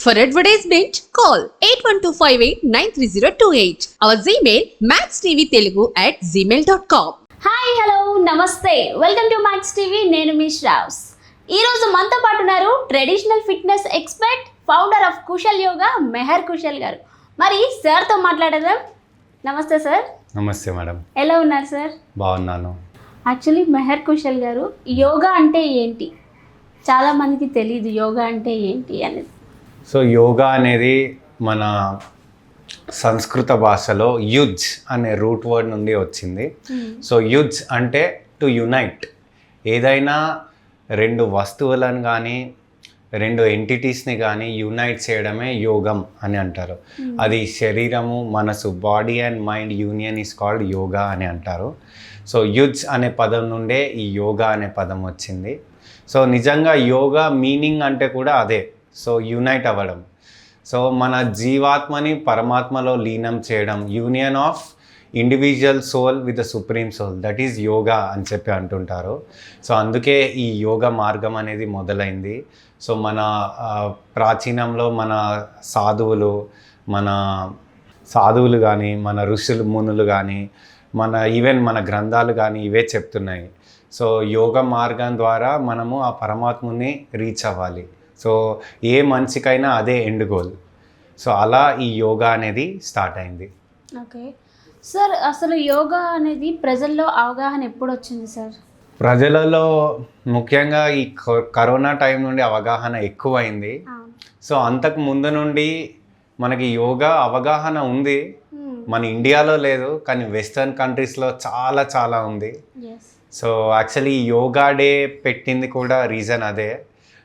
For advertisement, call 8125893028. Our Gmail maxtvtelugu@gmail.com. Hi hello నమస్తే, welcome to Max TV. నేను మీ శ్రావ్స్. ఈరోజు మనతో పాటు ఉన్నారు traditional fitness expert, founder of Kushal Yoga Mehar Kushal garu. మరి సార్తో మాట్లాడదాం. నమస్తే సార్. నమస్తే మేడం. ఎలా ఉన్నారు సార్? బాగున్నాను. యాక్చువల్లీ మెహర్ కుశల్ గారు, యోగా అంటే ఏంటి? చాలామందికి తెలియదు యోగా అంటే ఏంటి అనేది. సో యోగా అనేది మన సంస్కృత భాషలో యుజ్ అనే రూట్ వర్డ్ నుండి వచ్చింది. సో యుజ్ అంటే టు యునైట్. ఏదైనా రెండు వస్తువులను కానీ రెండు ఎంటిటీస్ని కానీ యునైట్ చేయడమే యోగం అని అంటారు. అది శరీరము, మనసు, body and mind union is called yoga అని అంటారు. సో యుజ్ అనే పదం నుండే ఈ యోగా అనే పదం వచ్చింది. సో నిజంగా యోగా మీనింగ్ అంటే కూడా అదే. సో యునైట్ అవ్వడం, సో మన జీవాత్మని పరమాత్మలో లీనం చేయడం, union of individual soul with the supreme soul, that is yoga అని చెప్పి అంటుంటారు. సో అందుకే ఈ యోగ మార్గం అనేది మొదలైంది. సో మన ప్రాచీనంలో మన సాధువులు కానీ మన ఋషులు మునులు కానీ ఈవెన్ మన గ్రంథాలు కానీ ఇవే చెప్తున్నాయి. సో యోగ మార్గం ద్వారా మనము ఆ పరమాత్మని రీచ్ అవ్వాలి. సో ఏ మనిషికైనా అదే ఎండ్ గోల్. సో అలా ఈ యోగా అనేది స్టార్ట్ అయింది. ఓకే సార్, అసలు యోగా అనేది ప్రజల్లో అవగాహన ఎప్పుడు వచ్చింది సార్? ప్రజలలో ముఖ్యంగా ఈ కరోనా టైం నుండి అవగాహన ఎక్కువైంది. సో అంతకు ముందు నుండి మనకి యోగా అవగాహన ఉంది. మన ఇండియాలో లేదు, కానీ వెస్టర్న్ కంట్రీస్లో చాలా చాలా ఉంది. సో యాక్చువల్లీ యోగా డే పెట్టింది కూడా రీజన్ అదే.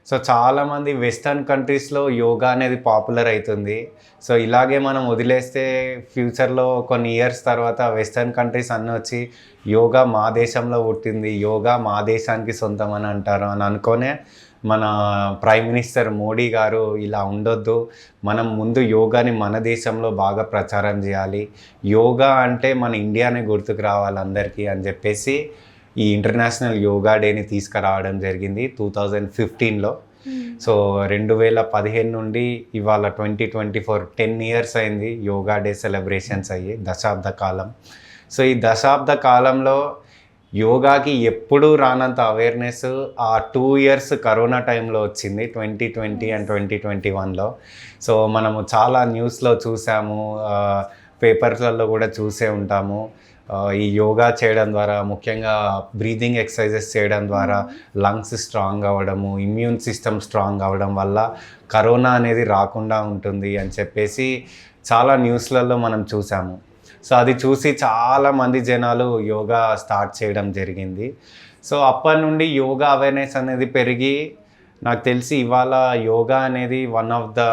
సో చాలామంది వెస్టర్న్ కంట్రీస్లో యోగా అనేది పాపులర్ అవుతుంది. సో ఇలాగే మనం వదిలేస్తే ఫ్యూచర్లో కొన్ని ఇయర్స్ తర్వాత వెస్టర్న్ కంట్రీస్ అన్నీ వచ్చి యోగా మా దేశంలో పుట్టింది, యోగా మా దేశానికి సొంతం అని అంటారు అని అనుకోనే మన ప్రైమ్ మినిస్టర్ మోడీ గారు ఇలా ఉండొద్దు, మనం ముందు యోగాని మన దేశంలో బాగా ప్రచారం చేయాలి, యోగా అంటే మన ఇండియానే గుర్తుకు రావాలి అందరికీ అని చెప్పేసి ఈ ఇంటర్నేషనల్ యోగా డేని తీసుకురావడం జరిగింది 2015లో. సో 2015 నుండి ఇవాళ 2024 10 ఇయర్స్ అయింది యోగా డే సెలబ్రేషన్స్ అయ్యి, దశాబ్ద కాలం. సో ఈ దశాబ్ద కాలంలో యోగాకి ఎప్పుడూ రానంత అవేర్నెస్ ఆ 2 ఇయర్స్ కరోనా టైంలో వచ్చింది, 2020 అండ్ 2021లో. సో మనము చాలా న్యూస్లో చూసాము, పేపర్స్లలో కూడా చూసే ఉంటాము. ఈ యోగా చేయడం ద్వారా, ముఖ్యంగా బ్రీదింగ్ ఎక్సర్సైజెస్ చేయడం ద్వారా లంగ్స్ స్ట్రాంగ్ అవ్వడము, ఇమ్యూన్ సిస్టమ్ స్ట్రాంగ్ అవ్వడం వల్ల కరోనా అనేది రాకుండా ఉంటుంది అని చెప్పేసి చాలా న్యూస్లలో మనం చూసాము. సో అది చూసి చాలామంది జనాలు యోగా స్టార్ట్ చేయడం జరిగింది. సో అప్పటి నుండి యోగా అవేర్నెస్ అనేది పెరిగి నాకు తెలిసి ఇవాళ యోగా అనేది one of the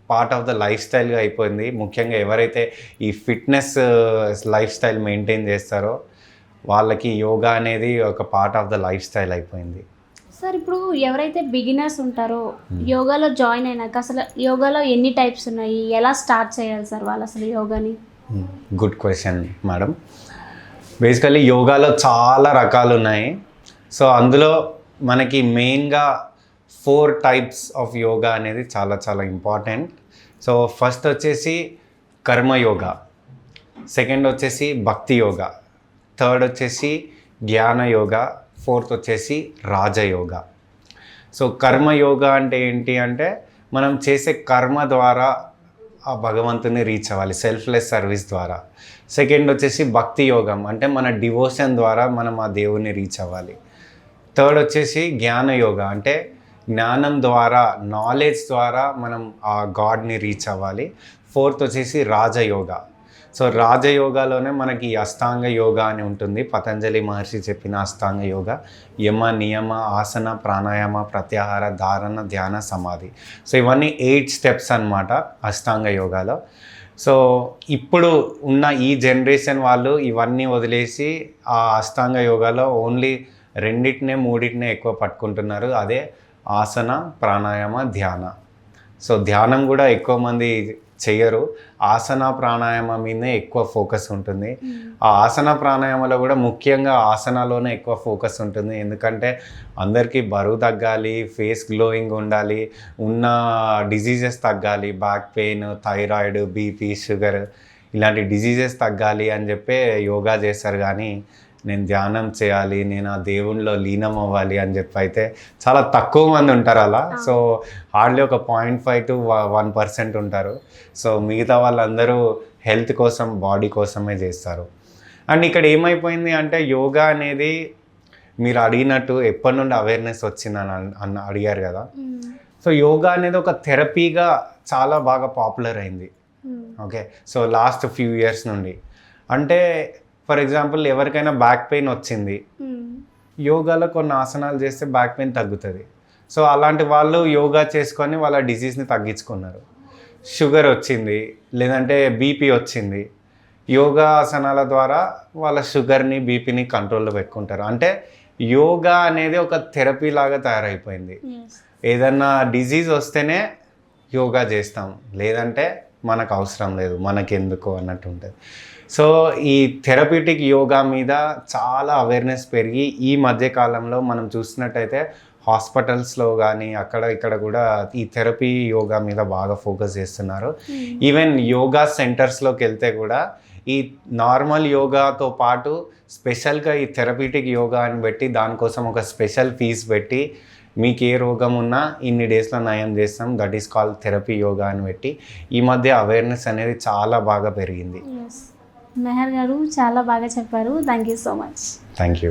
part of the life స్టైల్గా అయిపోయింది. ముఖ్యంగా ఎవరైతే ఈ ఫిట్నెస్ లైఫ్ స్టైల్ మెయింటైన్ చేస్తారో వాళ్ళకి యోగా అనేది ఒక part of the life style అయిపోయింది. సార్, ఇప్పుడు ఎవరైతే బిగినర్స్ ఉంటారో యోగాలో జాయిన్ అయినాక అసలు యోగాలో ఎన్ని టైప్స్ ఉన్నాయి, ఎలా స్టార్ట్ చేయాలి సార్ వాళ్ళు అసలు యోగాని? Good question madam. బేసికలీ యోగాలో చాలా రకాలు ఉన్నాయి. సో అందులో మనకి మెయిన్గా 4 టైప్స్ ఆఫ్ యోగా అనేది చాలా చాలా ఇంపార్టెంట్. సో ఫస్ట్ వచ్చేసి కర్మయోగా, సెకండ్ వచ్చేసి భక్తి యోగా, థర్డ్ వచ్చేసి జ్ఞాన యోగా, ఫోర్త్ వచ్చేసి రాజయోగా. సో కర్మయోగా అంటే ఏంటి అంటే మనం చేసే కర్మ ద్వారా ఆ భగవంతుని రీచ్ అవ్వాలి, సెల్ఫ్లెస్ సర్వీస్ ద్వారా. సెకండ్ వచ్చేసి భక్తి యోగం అంటే మన డివోషన్ ద్వారా మనం ఆ దేవుని రీచ్ అవ్వాలి. థర్డ్ వచ్చేసి జ్ఞాన యోగా అంటే జ్ఞానం ద్వారా, నాలెడ్జ్ ద్వారా మనం ఆ గాడ్ని రీచ్ అవ్వాలి. ఫోర్త్ వచ్చేసి రాజయోగా. సో రాజయోగాలోనే మనకి అష్టాంగ యోగా అని ఉంటుంది, పతంజలి మహర్షి చెప్పిన అష్టాంగ యోగా, యమ, నియమ, ఆసన, ప్రాణాయామ, ప్రత్యాహార, ధారణ, ధ్యాన, సమాధి. సో ఇవన్నీ 8 స్టెప్స్ అన్నమాట అష్టాంగ యోగాలో. సో ఇప్పుడు ఉన్న ఈ జనరేషన్ వాళ్ళు ఇవన్నీ వదిలేసి ఆ అష్టాంగ యోగాలో ఓన్లీ 2-3 ఎక్కువ పట్టుకుంటున్నారు. అదే ఆసన, ప్రాణాయామ, ధ్యాన. సో ధ్యానం కూడా ఎక్కువ మంది చెయ్యరు. ఆసన ప్రాణాయామం మీదనే ఎక్కువ ఫోకస్ ఉంటుంది. ఆ ఆసన ప్రాణాయామంలో కూడా ముఖ్యంగా ఆసనాలోనే ఎక్కువ ఫోకస్ ఉంటుంది. ఎందుకంటే అందరికీ బరువు తగ్గాలి, ఫేస్ గ్లోయింగ్ ఉండాలి, ఉన్న డిజీజెస్ తగ్గాలి, back pain, thyroid, BP, sugar ఇలాంటి డిజీజెస్ తగ్గాలి అని చెప్పే యోగా చేస్తారు. కానీ నేను ధ్యానం చేయాలి, నేను ఆ దేవునిలో లీనం అవ్వాలి అని చెప్పి అయితే చాలా తక్కువ మంది ఉంటారు అలా. సో హార్డ్లీ ఒక 0.5 to 1% ఉంటారు. సో మిగతా వాళ్ళందరూ హెల్త్ కోసం, బాడీ కోసమే చేస్తారు. అండ్ ఇక్కడ ఏమైపోయింది అంటే యోగా అనేది మీరు అడిగినట్టు ఎప్పటి నుండి అవేర్నెస్ వచ్చిందని అడిగారు కదా. సో యోగా అనేది ఒక థెరపీగా చాలా బాగా పాపులర్ అయింది. Okay, so last few years నుండి. అంటే ఫర్ ఎగ్జాంపుల్ ఎవరికైనా బ్యాక్ పెయిన్ వచ్చింది, యోగాలో కొన్ని ఆసనాలు చేస్తే బ్యాక్ పెయిన్ తగ్గుతుంది. సో అలాంటి వాళ్ళు యోగా చేసుకొని వాళ్ళ డిసీజ్ని తగ్గించుకున్నారు. షుగర్ వచ్చింది, లేదంటే బీపీ వచ్చింది, యోగా ఆసనాల ద్వారా వాళ్ళ షుగర్ని, బీపీని కంట్రోల్లో పెట్టుకుంటారు. అంటే యోగా అనేది ఒక థెరపీ లాగా తయారైపోయింది. ఏదన్నా డిజీజ్ వస్తేనే యోగా చేస్తాం, లేదంటే మనకు అవసరం లేదు, మనకెందుకు అన్నట్టు ఉంటుంది. సో ఈ థెరప్యూటిక్ యోగా మీద చాలా అవేర్నెస్ పెరిగి ఈ మధ్యకాలంలో మనం చూసినట్టయితే హాస్పిటల్స్లో కానీ అక్కడ ఇక్కడ కూడా ఈ థెరపీ యోగా మీద బాగా ఫోకస్ చేస్తున్నారు. ఈవెన్ యోగా సెంటర్స్లోకి వెళ్తే కూడా ఈ నార్మల్ యోగాతో పాటు స్పెషల్గా ఈ థెరప్యూటిక్ యోగా అని పెట్టి దానికోసం ఒక స్పెషల్ ఫీజు పెట్టి మీకు ఏ రోగం ఉన్నా ఇన్ని డేస్లో నయం చేస్తాం, that is called therapy yoga అని పెట్టి ఈ మధ్య అవేర్నెస్ అనేది చాలా బాగా పెరిగింది. మెహర్ గారు చాలా బాగా చెప్పారు. Thank you so much. Thank you.